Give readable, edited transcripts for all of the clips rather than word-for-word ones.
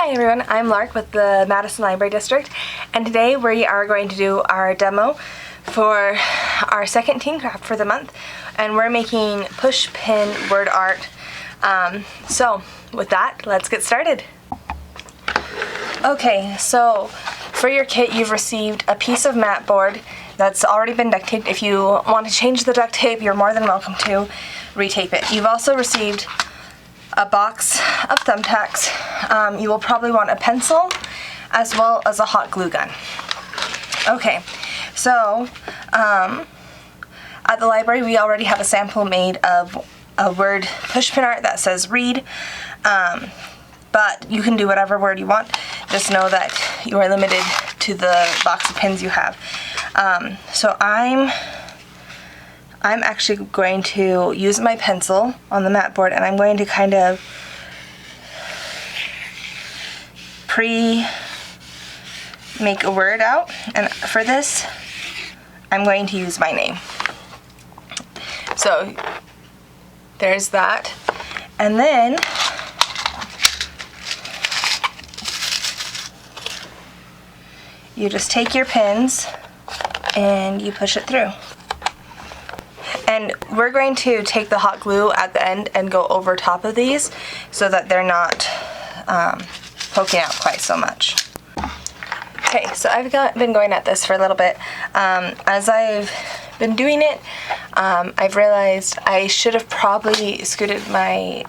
Hi everyone, I'm Lark with the Madison Library District, and today we are going to do our demo for our second teen craft for the month, and we're making push pin word art. So with that, let's get started. Okay, so for your kit you've received a piece of mat board that's already been duct taped. If you want to change the duct tape, you're more than welcome to retape it. You've also received a box of thumbtacks. You will probably want a pencil as well as a hot glue gun. Okay, so at the library we already have a sample made of a word push pin art that says read, but you can do whatever word you want. Just know that you are limited to the box of pins you have. So I'm actually going to use my pencil on the mat board, and I'm going to kind of make a word out, and for this I'm going to use my name. So there's that, and then you just take your pins and you push it through. And we're going to take the hot glue at the end and go over top of these so that they're not poking out quite so much. Okay, so I've been going at this for a little bit. As I've been doing it, I've realized I should have probably scooted my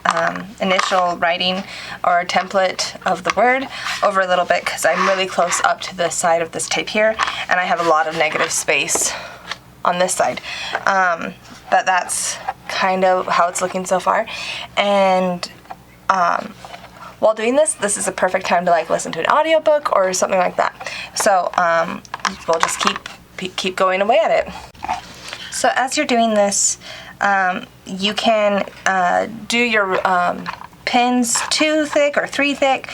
initial writing or template of the word over a little bit, because I'm really close up to the side of this tape here, and I have a lot of negative space on this side. But that's kind of how it's looking so far. And while doing this is a perfect time to like listen to an audiobook or something like that. So we'll just keep going away at it. So as you're doing this, you can do your pins 2 thick or 3 thick,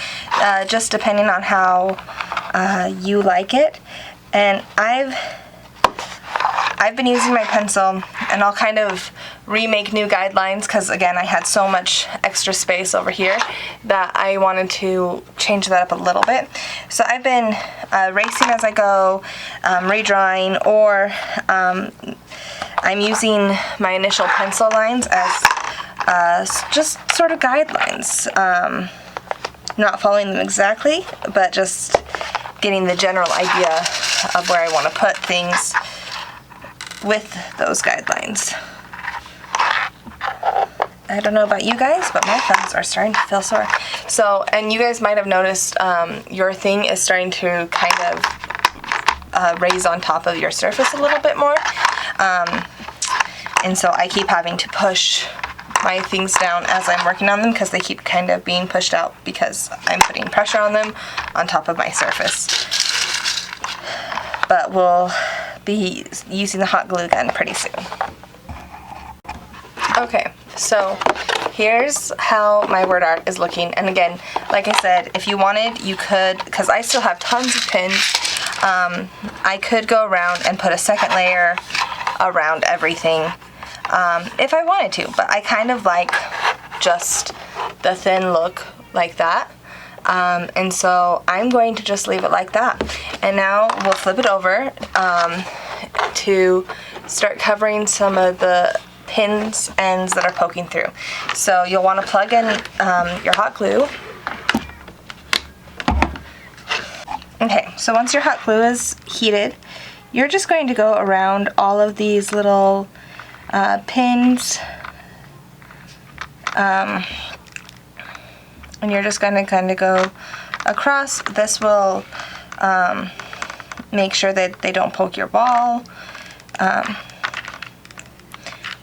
just depending on how you like it. And I've been using my pencil, and I'll kind of remake new guidelines because, again, I had so much extra space over here that I wanted to change that up a little bit. So I've been erasing as I go, redrawing, or I'm using my initial pencil lines as just sort of guidelines. Not following them exactly, but just getting the general idea of where I want to put things with those guidelines. I don't know about you guys, but my thumbs are starting to feel sore. So, and you guys might have noticed your thing is starting to kind of raise on top of your surface a little bit more. And so I keep having to push my things down as I'm working on them, because they keep kind of being pushed out because I'm putting pressure on them on top of my surface. But we'll be using the hot glue gun pretty soon. Okay, so here's how my word art is looking. And again, like I said, if you wanted, you could, because I still have tons of pins, I could go around and put a second layer around everything if I wanted to, but I kind of like just the thin look like that. And so I'm going to just leave it like that. And now we'll flip it over to start covering some of the pins ends that are poking through. So you'll want to plug in your hot glue. Okay, so once your hot glue is heated, you're just going to go around all of these little pins, and you're just going to kind of go across. This will make sure that they don't poke your ball,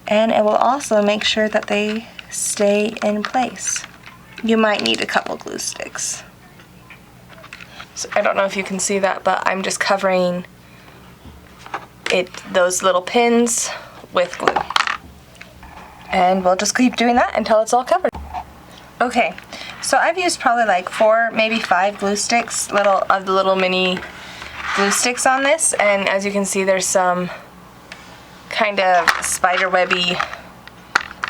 and it will also make sure that they stay in place. You might need a couple glue sticks. So I don't know if you can see that, but I'm just covering those little pins with glue. And we'll just keep doing that until it's all covered. Okay, so I've used probably like 4, maybe 5 glue sticks, little mini glue sticks on this, and as you can see there's some kind of spider webby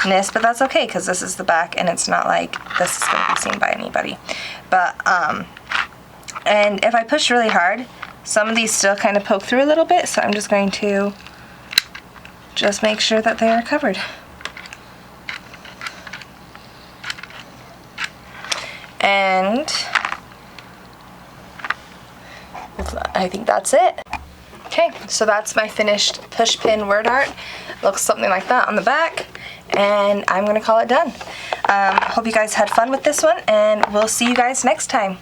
but that's okay because this is the back and it's not like this is going to be seen by anybody. But, and if I push really hard, some of these still kind of poke through a little bit, so I'm just going to just make sure that they are covered. And I think that's it. Okay, so that's my finished push pin word art. Looks something like that on the back, and I'm gonna call it done. Hope you guys had fun with this one, and we'll see you guys next time.